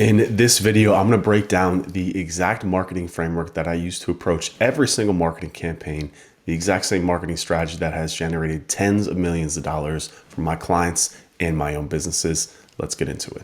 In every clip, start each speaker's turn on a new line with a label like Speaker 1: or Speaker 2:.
Speaker 1: In this video, I'm going to break down the exact marketing framework that I use to approach every single marketing campaign, the exact same marketing strategy that has generated tens of millions of dollars for my clients and my own businesses. Let's get into it.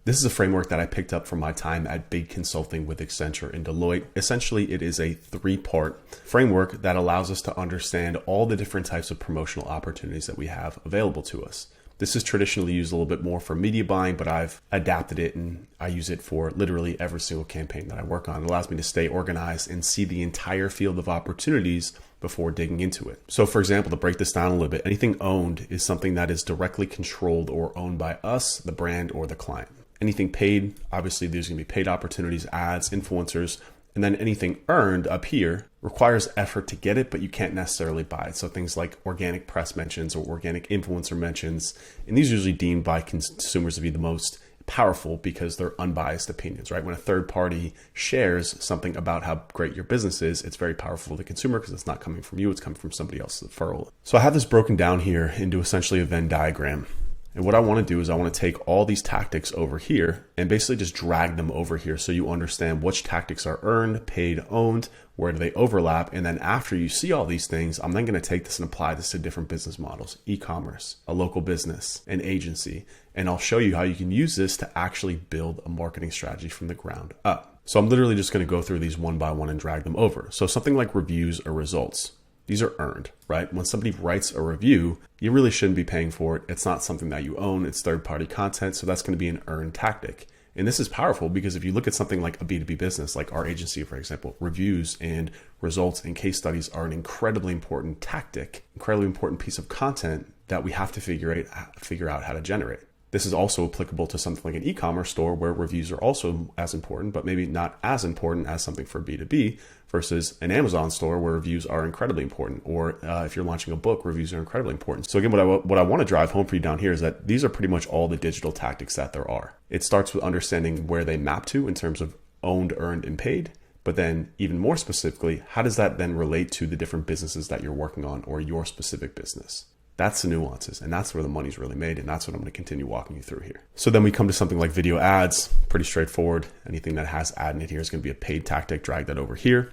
Speaker 1: This is a framework that I picked up from my time at Big Consulting with Accenture and Deloitte. Essentially, it is a three-part framework that allows us to understand all the different types of promotional opportunities that we have available to us. This is traditionally used a little bit more for media buying, but I've adapted it and I use it for literally every single campaign that I work on. It allows me to stay organized and see the entire field of opportunities before digging into it. So for example, to break this down a little bit, anything owned is something that is directly controlled or owned by us, the brand, or the client. Anything paid, obviously there's going to be paid opportunities, ads, influencers, and then anything earned up here requires effort to get it, but you can't necessarily buy it. So things like organic press mentions or organic influencer mentions, and these are usually deemed by consumers to be the most powerful because they're unbiased opinions, right? When a third party shares something about how great your business is, it's very powerful to the consumer because it's not coming from you, it's coming from somebody else's referral. So I have this broken down here into essentially a Venn diagram. And what I want to do is I want to take all these tactics over here and basically just drag them over here so you understand which tactics are earned, paid, owned, where do they overlap. And then after you see all these things, I'm then going to take this and apply this to different business models, e-commerce, a local business, an agency. And I'll show you how you can use this to actually build a marketing strategy from the ground up. So I'm literally just going to go through these one by one and drag them over. So something like reviews or results. These are earned, right? When somebody writes a review, you really shouldn't be paying for it. It's not something that you own. It's third-party content. So that's going to be an earned tactic. And this is powerful because if you look at something like a B2B business, like our agency, for example, reviews and results and case studies are an incredibly important tactic, incredibly important piece of content that we have to figure out how to generate. This is also applicable to something like an e-commerce store where reviews are also as important, but maybe not as important as something for B2B versus an Amazon store where reviews are incredibly important. Or if you're launching a book, reviews are incredibly important. So again, what I want to drive home for you down here is that these are pretty much all the digital tactics that there are. It starts with understanding where they map to in terms of owned, earned, and paid. But then even more specifically, how does that then relate to the different businesses that you're working on or your specific business? That's the nuances, and that's where the money's really made, and that's what I'm going to continue walking you through here. So then we come to something like video ads, pretty straightforward. Anything that has ad in it here is going to be a paid tactic. Drag that over here.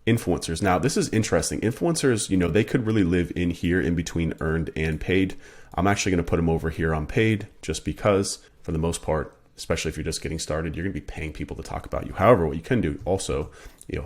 Speaker 1: Influencers. Now, this is interesting. Influencers, they could really live in here in between earned and paid. I'm actually going to put them over here on paid just because, for the most part, especially if you're just getting started, you're going to be paying people to talk about you. However, what you can do also,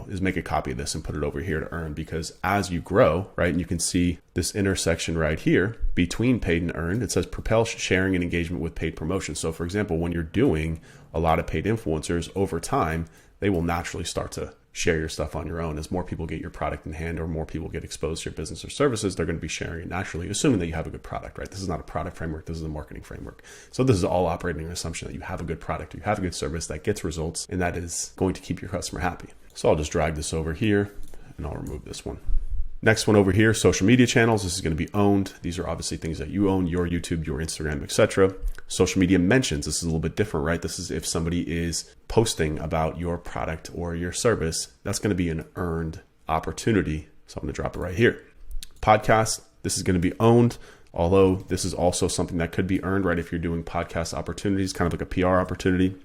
Speaker 1: is make a copy of this and put it over here to earn, because as you grow, right, and you can see this intersection right here between paid and earned, it says propel sharing and engagement with paid promotion. So for example, when you're doing a lot of paid influencers over time, they will naturally start to share your stuff on your own. As more people get your product in hand or more people get exposed to your business or services, they're going to be sharing it naturally, assuming that you have a good product, right? This is not a product framework. This is a marketing framework. So this is all operating on an assumption that you have a good product, you have a good service that gets results, and that is going to keep your customer happy. So I'll just drag this over here and I'll remove this one. Next one over here, social media channels. This is going to be owned. These are obviously things that you own, your YouTube, your Instagram, etc. Social media mentions. This is a little bit different, right? This is if somebody is posting about your product or your service, that's going to be an earned opportunity. So I'm going to drop it right here. Podcast. This is going to be owned, although this is also something that could be earned, right? If you're doing podcast opportunities, kind of like a PR opportunity.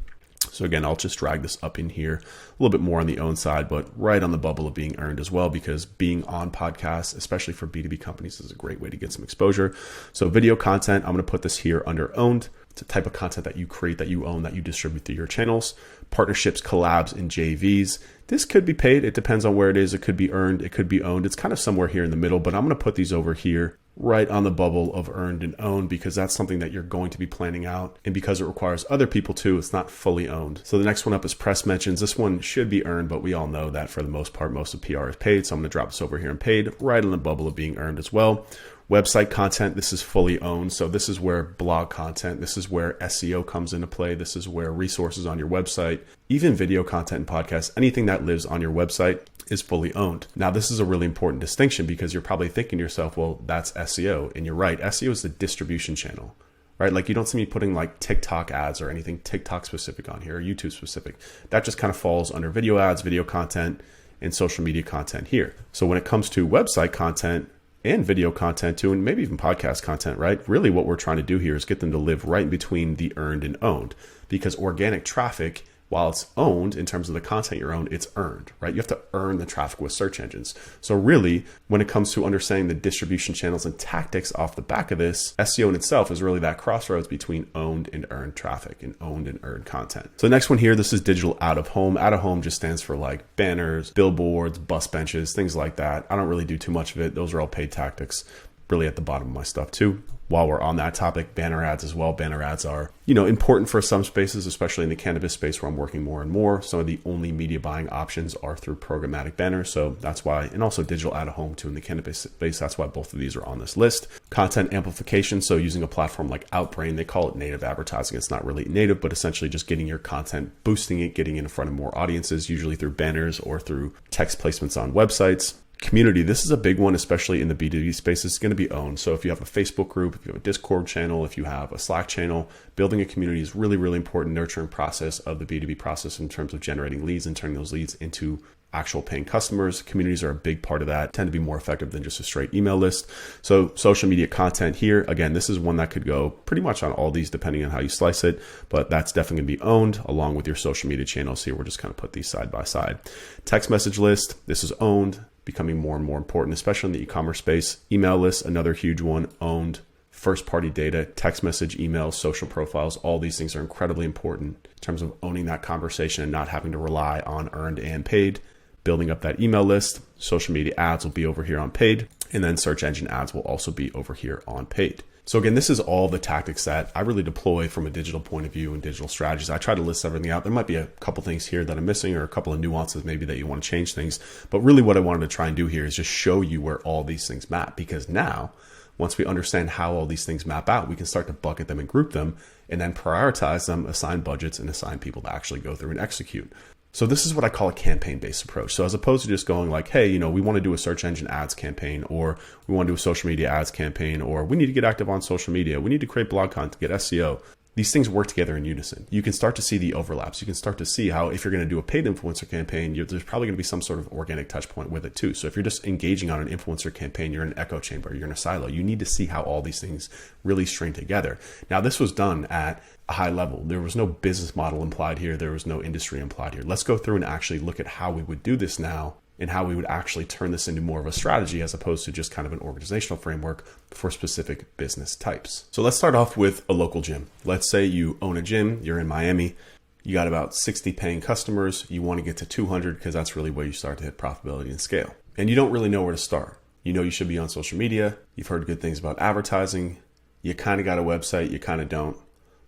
Speaker 1: So again, I'll just drag this up in here a little bit more on the own side, but right on the bubble of being earned as well, because being on podcasts, especially for B2B companies, is a great way to get some exposure. So video content, I'm going to put this here under owned. It's a type of content that you create, that you own, that you distribute through your channels. Partnerships, collabs, and JVs. This could be paid. It depends on where it is. It could be earned. It could be owned. It's kind of somewhere here in the middle, but I'm going to put these over here right on the bubble of earned and owned, because that's something that you're going to be planning out. And because it requires other people too, it's not fully owned. So the next one up is press mentions. This one should be earned, but we all know that for the most part, most of PR is paid. So I'm going to drop this over here and paid, right on the bubble of being earned as well. Website content, this is fully owned. So this is where blog content, this is where SEO comes into play. This is where resources on your website, even video content and podcasts, anything that lives on your website is fully owned. Now, this is a really important distinction because you're probably thinking to yourself, well, that's SEO. And you're right. SEO is the distribution channel, right? Like you don't see me putting like TikTok ads or anything TikTok specific on here or YouTube specific. That just kind of falls under video ads, video content, and social media content here. So when it comes to website content and video content too, and maybe even podcast content, right? Really what we're trying to do here is get them to live right in between the earned and owned, because organic traffic, while it's owned in terms of the content you're owned, it's earned, right? You have to earn the traffic with search engines. So really, when it comes to understanding the distribution channels and tactics off the back of this, SEO in itself is really that crossroads between owned and earned traffic and owned and earned content. So the next one here, this is digital out of home. Out of home just stands for like banners, billboards, bus benches, things like that. I don't really do too much of it. Those are all paid tactics, really at the bottom of my stuff too. While we're on that topic, banner ads as well. Banner ads are, important for some spaces, especially in the cannabis space where I'm working more and more. Some of the only media buying options are through programmatic banners. So that's why, and also digital out of home too in the cannabis space. That's why both of these are on this list. Content amplification. So using a platform like Outbrain, they call it native advertising. It's not really native, but essentially just getting your content, boosting it, getting it in front of more audiences, usually through banners or through text placements on websites. Community, this is a big one, especially in the B2B space. It's going to be owned. So if you have a Facebook group, if you have a Discord channel, if you have a Slack channel, building a community is really, really important nurturing process of the B2B process in terms of generating leads and turning those leads into actual paying customers. Communities are a big part of that, tend to be more effective than just a straight email list. So social media content here, again, this is one that could go pretty much on all these depending on how you slice it, but that's definitely going to be owned along with your social media channels here. We're just kind of put these side by side. Text message list, this is owned, becoming more and more important, especially in the e-commerce space. Email lists, another huge one, owned. First party data, text message, emails, social profiles, all these things are incredibly important in terms of owning that conversation and not having to rely on earned and paid. Building up that email list, social media ads will be over here on paid, and then search engine ads will also be over here on paid. So again, this is all the tactics that I really deploy from a digital point of view and digital strategies. I try to list everything out. There might be a couple things here that I'm missing or a couple of nuances maybe that you want to change things. But really what I wanted to try and do here is just show you where all these things map, because now once we understand how all these things map out, we can start to bucket them and group them and then prioritize them, assign budgets, and assign people to actually go through and execute. So this is what I call a campaign-based approach. So as opposed to just going like, hey, we want to do a search engine ads campaign, or we want to do a social media ads campaign, or we need to get active on social media, we need to create blog content to get SEO. These things work together in unison. You can start to see the overlaps. You can start to see how if you're going to do a paid influencer campaign, there's probably going to be some sort of organic touch point with it too. So if you're just engaging on an influencer campaign, you're in an echo chamber, you're in a silo. You need to see how all these things really string together. Now, this was done at a high level. There was no business model implied here. There was no industry implied here. Let's go through and actually look at how we would do this now and how we would actually turn this into more of a strategy as opposed to just kind of an organizational framework for specific business types. So let's start off with a local gym. Let's say you own a gym, you're in Miami, you got about 60 paying customers, you want to get to 200 because that's really where you start to hit profitability and scale. And you don't really know where to start. You should be on social media, you've heard good things about advertising, you kind of got a website, you kind of don't.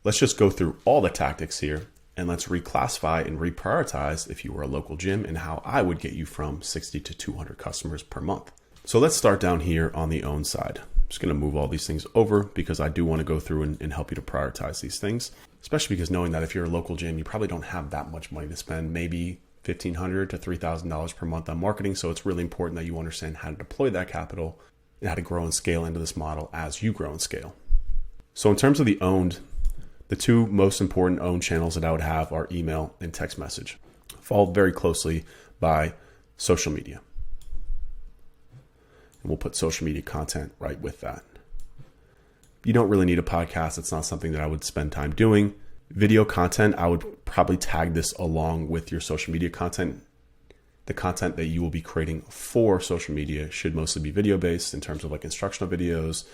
Speaker 1: Let's just go through all the tactics here and let's reclassify and reprioritize if you were a local gym and how I would get you from 60 to 200 customers per month. So let's start down here on the own side. I'm just going to move all these things over because I do want to go through and help you to prioritize these things, especially because knowing that if you're a local gym, you probably don't have that much money to spend, maybe $1,500 to $3,000 per month on marketing. So it's really important that you understand how to deploy that capital and how to grow and scale into this model as you grow and scale. So in terms of the owned, the two most important owned channels that I would have are email and text message, followed very closely by social media. And we'll put social media content right with that. You don't really need a podcast. It's not something that I would spend time doing. Video content, I would probably tag this along with your social media content. The content that you will be creating for social media should mostly be video based in terms of like instructional videos,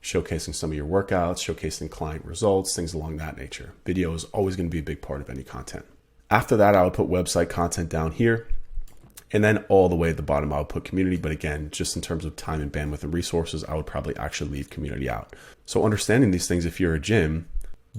Speaker 1: showcasing some of your workouts, showcasing client results, things along that nature. Video is always going to be a big part of any content. After that, I would put website content down here. And then all the way at the bottom, I would put community. But again, just in terms of time and bandwidth and resources, I would probably actually leave community out. So understanding these things, if you're a gym,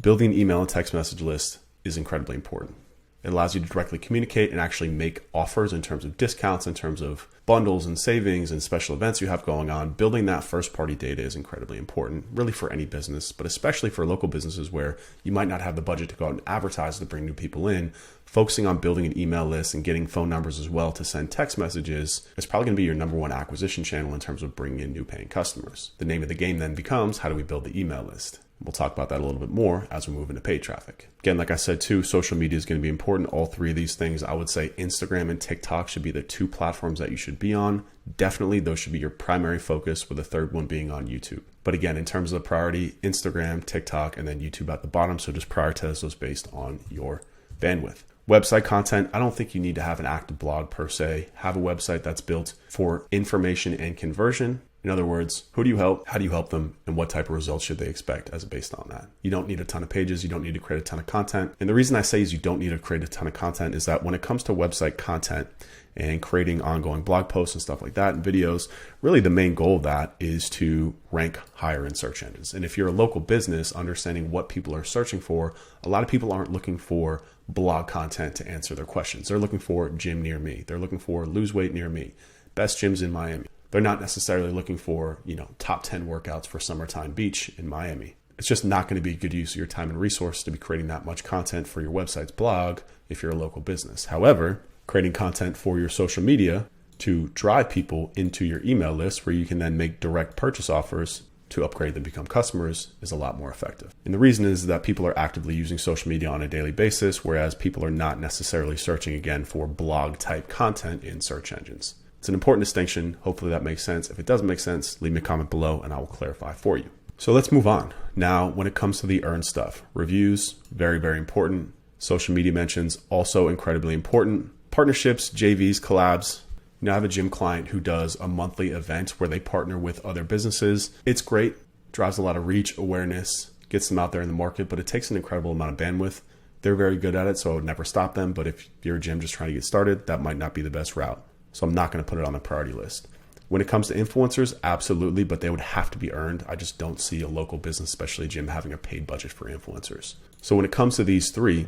Speaker 1: building an email and text message list is incredibly important. It allows you to directly communicate and actually make offers in terms of discounts, in terms of bundles and savings and special events you have going on. Building that first party data is incredibly important, really for any business, but especially for local businesses where you might not have the budget to go out and advertise to bring new people in. Focusing on building an email list and getting phone numbers as well to send text messages is probably going to be your number one acquisition channel in terms of bringing in new paying customers. The name of the game then becomes, how do we build the email list? We'll talk about that a little bit more as we move into paid traffic. Again, like I said too, social media is going to be important. All three of these things, I would say Instagram and TikTok should be the two platforms that you should be on. Definitely those should be your primary focus, with the third one being on YouTube. But again, in terms of the priority, Instagram, TikTok, and then YouTube at the bottom. So just prioritize those based on your bandwidth. Website content, I don't think you need to have an active blog per se. Have a website that's built for information and conversion. In other words, who do you help? How do you help them? And what type of results should they expect as based on that? You don't need a ton of pages. You don't need to create a ton of content. And the reason I say is you don't need to create a ton of content is that when it comes to website content and creating ongoing blog posts and stuff like that and videos, really the main goal of that is to rank higher in search engines. And if you're a local business, understanding what people are searching for, a lot of people aren't looking for blog content to answer their questions. They're looking for gym near me. They're looking for lose weight near me, best gyms in Miami. They're not necessarily looking for, top 10 workouts for summertime beach in Miami. It's just not going to be a good use of your time and resource to be creating that much content for your website's blog if you're a local business. However, creating content for your social media to drive people into your email list where you can then make direct purchase offers to upgrade them, become customers, is a lot more effective. And the reason is that people are actively using social media on a daily basis, whereas people are not necessarily searching again for blog type content in search engines. It's an important distinction. Hopefully that makes sense. If it doesn't make sense, leave me a comment below and I will clarify for you. So let's move on. Now, when it comes to the earned stuff, reviews, very, very important. Social media mentions, also incredibly important. Partnerships, JVs, collabs. I have a gym client who does a monthly event where they partner with other businesses. It's great, drives a lot of reach, awareness, gets them out there in the market, but it takes an incredible amount of bandwidth. They're very good at it, so I would never stop them. But if you're a gym just trying to get started, that might not be the best route. So I'm not going to put it on the priority list. When it comes to influencers, absolutely, but they would have to be earned. I just don't see a local business, especially a gym, having a paid budget for influencers. So when it comes to these three,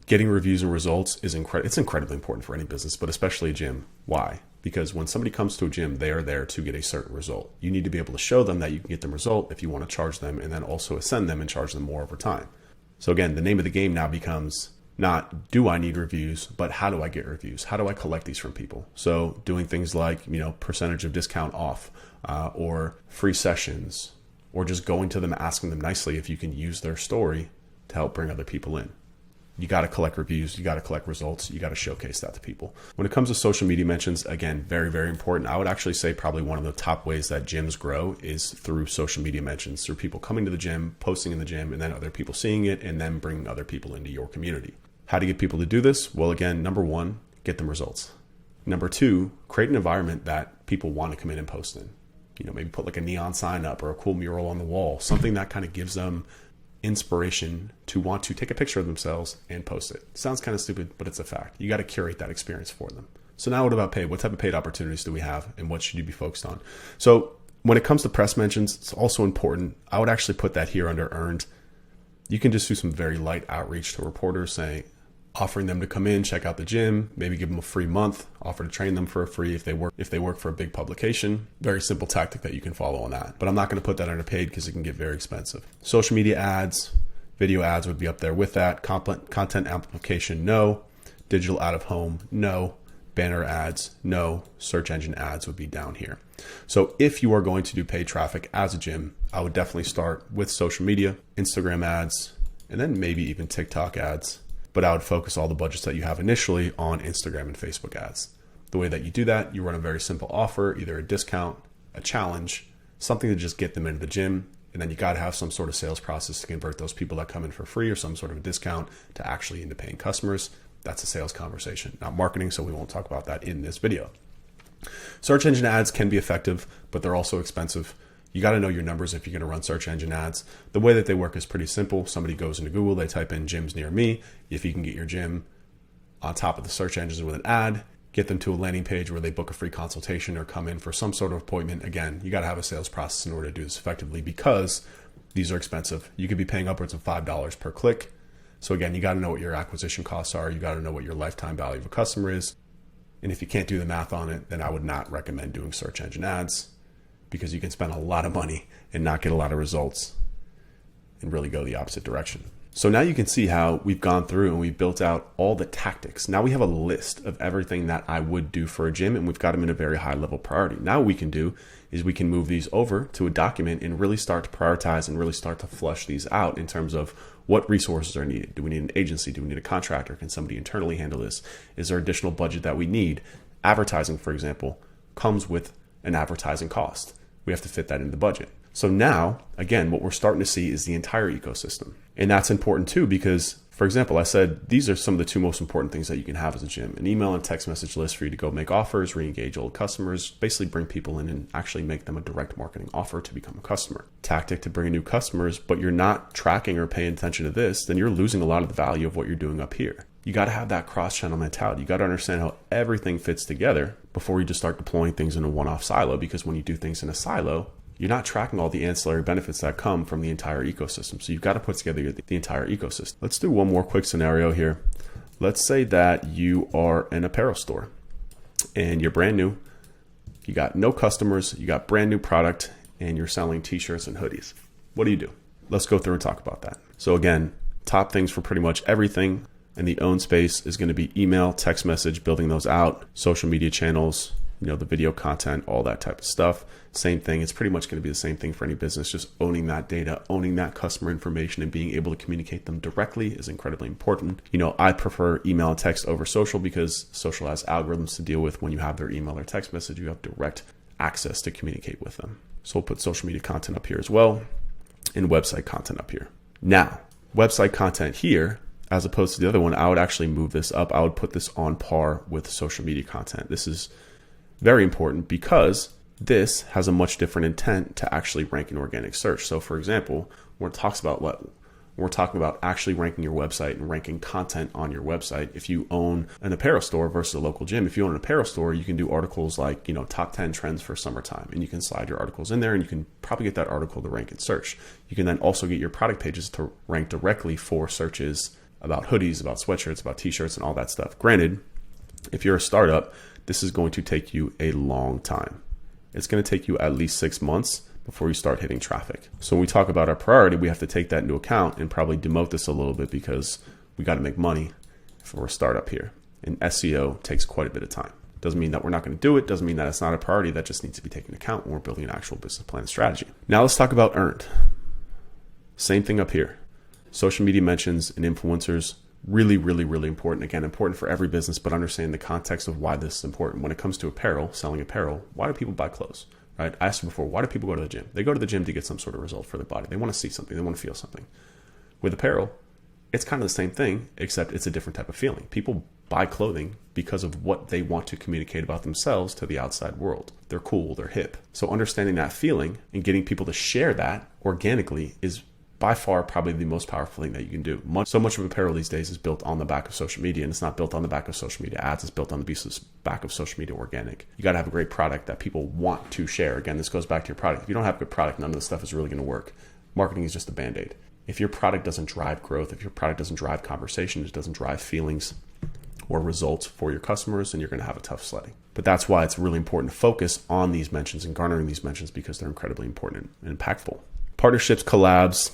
Speaker 1: getting reviews and results is it's incredibly important for any business, but especially a gym. Why? Because when somebody comes to a gym, they are there to get a certain result. You need to be able to show them that you can get them result if you want to charge them, and then also ascend them and charge them more over time. So again, the name of the game now becomes not do I need reviews, but how do I get reviews? How do I collect these from people? So doing things like, percentage of discount off, or free sessions, or just going to them, asking them nicely if you can use their story to help bring other people in. You got to collect reviews. You got to collect results. You got to showcase that to people. When it comes to social media mentions, again, very, very important. I would actually say probably one of the top ways that gyms grow is through social media mentions, through people coming to the gym, posting in the gym, and then other people seeing it, and then bringing other people into your community. How to get people to do this? Well, again, number one, get them results. Number two, create an environment that people want to come in and post in. Maybe put like a neon sign up or a cool mural on the wall, something that kind of gives them inspiration to want to take a picture of themselves and post it. Sounds kind of stupid, but it's a fact. You got to curate that experience for them. So now what about paid? What type of paid opportunities do we have and what should you be focused on? So when it comes to press mentions, it's also important. I would actually put that here under earned. You can just do some very light outreach to reporters saying, offering them to come in, check out the gym, maybe give them a free month, offer to train them for a free if they work for a big publication. Very simple tactic that you can follow on that. But I'm not going to put that under paid because it can get very expensive. Social media ads, video ads would be up there with that. Content amplification, no. Digital out of home, no. Banner ads, no. Search engine ads would be down here. So if you are going to do paid traffic as a gym, I would definitely start with social media, Instagram ads, and then maybe even TikTok ads. But I would focus all the budgets that you have initially on Instagram and Facebook ads. The way that you do that, you run a very simple offer, either a discount, a challenge, something to just get them into the gym. And then you got to have some sort of sales process to convert those people that come in for free or some sort of a discount to actually into paying customers. That's a sales conversation, not marketing. So we won't talk about that in this video. Search engine ads can be effective, but they're also expensive. You got to know your numbers if you're going to run search engine ads. The way that they work is pretty simple. Somebody goes into Google, they type in gyms near me. If you can get your gym on top of the search engines with an ad, get them to a landing page where they book a free consultation or come in for some sort of appointment. Again, you got to have a sales process in order to do this effectively because these are expensive. You could be paying upwards of $5 per click. So again, you got to know what your acquisition costs are. You got to know what your lifetime value of a customer is. And if you can't do the math on it, then I would not recommend doing search engine ads, because you can spend a lot of money and not get a lot of results and really go the opposite direction. So now you can see how we've gone through and we've built out all the tactics. Now we have a list of everything that I would do for a gym, and we've got them in a very high level priority. Now what we can do is we can move these over to a document and really start to prioritize and really start to flush these out in terms of what resources are needed. Do we need an agency? Do we need a contractor? Can somebody internally handle this? Is there additional budget that we need? Advertising, for example, comes with an advertising cost. We have to fit that in the budget. So now, again, what we're starting to see is the entire ecosystem. And that's important too, because, for example, I said these are some of the two most important things that you can have as a gym: an email and text message list for you to go make offers, re-engage old customers, basically bring people in and actually make them a direct marketing offer to become a customer. Tactic to bring in new customers, but you're not tracking or paying attention to this, then you're losing a lot of the value of what you're doing up here. You got to have that cross-channel mentality. You got to understand how everything fits together before you just start deploying things in a one-off silo, because when you do things in a silo, you're not tracking all the ancillary benefits that come from the entire ecosystem. So you've got to put together the entire ecosystem. Let's do one more quick scenario here. Let's say that you are an apparel store and you're brand new. You got no customers, you got brand new product, and you're selling t-shirts and hoodies. What do? Let's go through and talk about that. So again, top things for pretty much everything in the own space is going to be email, text message, building those out, social media channels, the video content, all that type of stuff. Same thing. It's pretty much going to be the same thing for any business. Just owning that data, owning that customer information, and being able to communicate them directly is incredibly important. I prefer email and text over social because social has algorithms to deal with. When you have their email or text message, you have direct access to communicate with them. So we'll put social media content up here as well, and website content up here. Now, website content here, as opposed to the other one, I would actually move this up. I would put this on par with social media content. This is very important because this has a much different intent to actually rank in organic search. So for example, when we're talking about actually ranking your website and ranking content on your website, if you own an apparel store versus a local gym, if you own an apparel store, you can do articles like, top 10 trends for summertime, and you can slide your articles in there and you can probably get that article to rank in search. You can then also get your product pages to rank directly for searches about hoodies, about sweatshirts, about t-shirts, and all that stuff. Granted, if you're a startup, this is going to take you a long time. It's going to take you at least 6 months before you start hitting traffic. So when we talk about our priority, we have to take that into account and probably demote this a little bit because we got to make money for a startup here. And SEO takes quite a bit of time. Doesn't mean that we're not going to do it. Doesn't mean that it's not a priority. That just needs to be taken into account when we're building an actual business plan and strategy. Now let's talk about earned. Same thing up here. Social media mentions and influencers, really, really, really important. Again, important for every business, but understand the context of why this is important. When it comes to apparel, selling apparel, why do people buy clothes? Right? I asked you before, why do people go to the gym? They go to the gym to get some sort of result for their body. They want to see something. They want to feel something. With apparel, it's kind of the same thing, except it's a different type of feeling. People buy clothing because of what they want to communicate about themselves to the outside world. They're cool, they're hip. So understanding that feeling and getting people to share that organically is by far probably the most powerful thing that you can do. So much of apparel these days is built on the back of social media, and it's not built on the back of social media ads. It's built on the back of social media organic. You got to have a great product that people want to share. Again, this goes back to your product. If you don't have a good product, none of this stuff is really going to work. Marketing is just a band-aid. If your product doesn't drive growth, if your product doesn't drive conversation, it doesn't drive feelings or results for your customers, then you're going to have a tough sledding. But that's why it's really important to focus on these mentions and garnering these mentions, because they're incredibly important and impactful. Partnerships, collabs,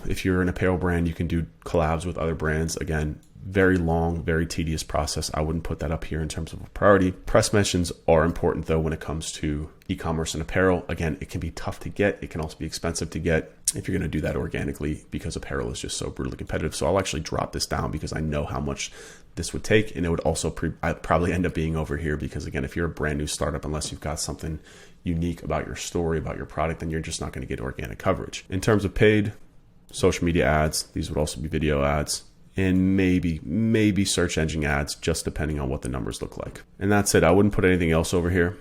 Speaker 1: if you're an apparel brand, you can do collabs with other brands. Again, very long, very tedious process. I wouldn't put that up here in terms of a priority. Press mentions are important though when it comes to e-commerce and apparel. Again, it can be tough to get. It can also be expensive to get if you're going to do that organically, because apparel is just so brutally competitive. So I'll actually drop this down because I know how much this would take, and it would also I'd probably end up being over here because, again, if you're a brand new startup, unless you've got something unique about your story, about your product, then you're just not going to get organic coverage. In terms of paid, social media ads, these would also be video ads, and maybe search engine ads, just depending on what the numbers look like. And that's it. I wouldn't put anything else over here.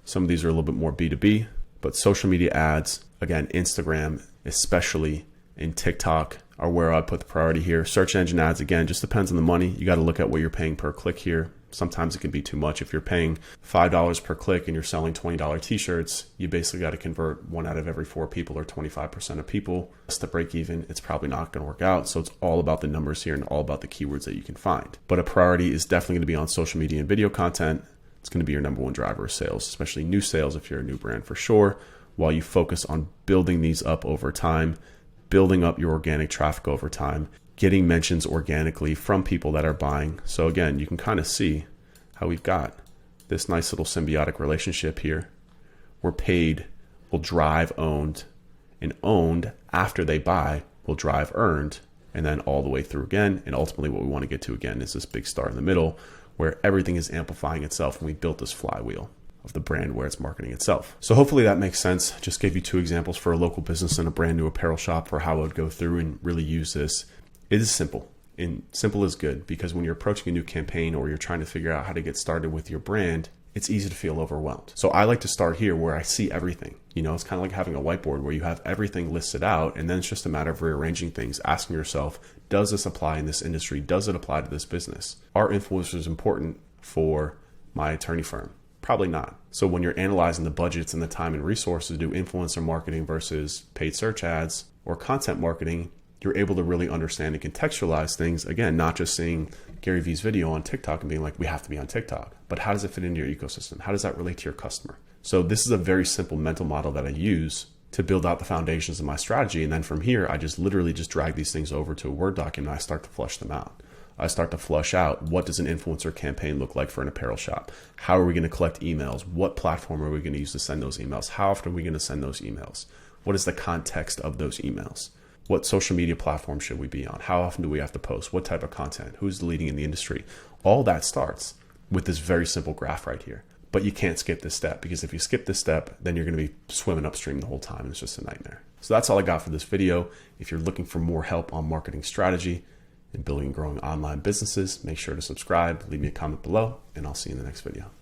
Speaker 1: Some of these are a little bit more B2B, but social media ads, again, Instagram, especially in TikTok, are where I'd put the priority here. Search engine ads, again, just depends on the money. You got to look at what you're paying per click here. Sometimes it can be too much. If you're paying $5 per click and you're selling $20 t-shirts, you basically got to convert 1 out of every 4 people, or 25% of people. Just to break even, it's probably not going to work out. So it's all about the numbers here and all about the keywords that you can find. But a priority is definitely going to be on social media and video content. It's going to be your number one driver of sales, especially new sales if you're a new brand for sure, while you focus on building these up over time. building up your organic traffic over time, getting mentions organically from people that are buying. So again, you can kind of see how we've got this nice little symbiotic relationship here. We're paid will drive owned, and owned after they buy will drive earned, and then all the way through again. And ultimately what we want to get to again is this big star in the middle where everything is amplifying itself, and we built this flywheel of the brand where it's marketing itself. So hopefully that makes sense. Just gave you two examples for a local business and a brand new apparel shop for how I would go through and really use this. It is simple, and simple is good, because when you're approaching a new campaign or you're trying to figure out how to get started with your brand, it's easy to feel overwhelmed. So I like to start here where I see everything. You know, it's kind of like having a whiteboard where you have everything listed out, and then it's just a matter of rearranging things, asking yourself, does this apply in this industry? Does it apply to this business? Are influencers important for my attorney firm? Probably not. So when you're analyzing the budgets and the time and resources to do influencer marketing versus paid search ads or content marketing, you're able to really understand and contextualize things. Again, not just seeing Gary Vee's video on TikTok and being like, we have to be on TikTok, but how does it fit into your ecosystem? How does that relate to your customer? So this is a very simple mental model that I use to build out the foundations of my strategy. And then from here, I just literally just drag these things over to a Word document and I start to flush them out. I start to flush out, what does an influencer campaign look like for an apparel shop? How are we going to collect emails? What platform are we going to use to send those emails? How often are we going to send those emails? What is the context of those emails? What social media platform should we be on? How often do we have to post? What type of content? Who's leading in the industry? All that starts with this very simple graph right here. But you can't skip this step, because if you skip this step, then you're going to be swimming upstream the whole time. And it's just a nightmare. So that's all I got for this video. If you're looking for more help on marketing strategy and building and growing online businesses, make sure to subscribe, leave me a comment below, and I'll see you in the next video.